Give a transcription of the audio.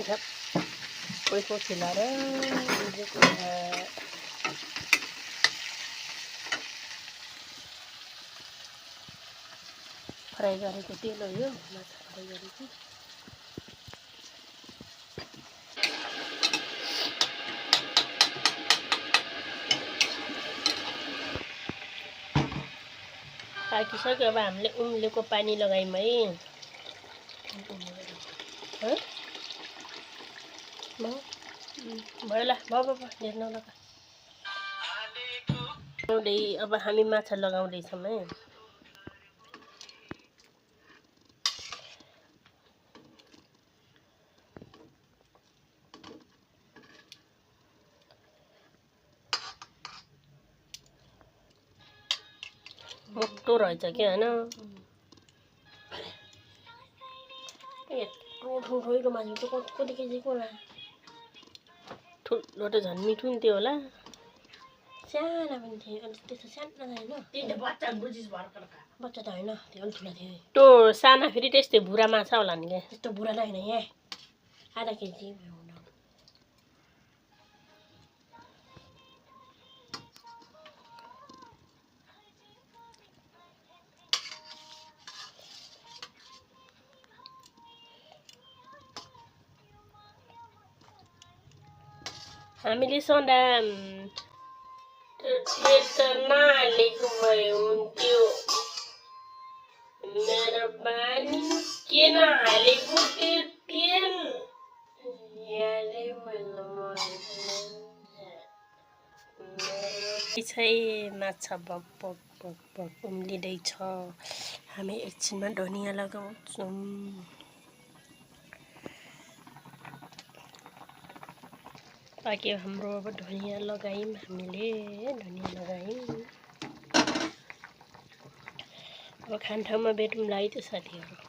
सब कोही खिलाएर फ्राई गरेको तेल हो यो माछा फ्राई गरेको पाकिसक्यो अब हामीले उम्लेको पानी लगायौँ है भयो ल भयो धेरै नलगा अब हामी माछा लगाउँदैछौँ है मोटो रहेछ क्या होइन यत्रो ठुलो मासु चाहिँ कति केजीको होला ठुलो त झन् मिठो नि त्यो होला साना पनि थियो अनि त्यस्तो सानो होइन बच्चा बुझिस भर्खर बच्चा त होइन त्यो अलिक ठुलो थियो त्यो साना फेरि त्यस्तै भुरा माछा होला नि क्या त्यस्तो भुरा त होइन यहाँ आधा केजी हामीले सदा नहालेको भए हुन्थ्यो मेरो बानी किन हालेको त्यो तेल माछा बक बक बक बक उम्लिँदैछ हामी एकछिनमा धनियाँ लगाउँछौँ ताकि हाम्रो अब धनियाँ लगायौँ हामीले धनियाँ लगायौँ अब खाने ठाउँमा भेटौँला है त साथीहरू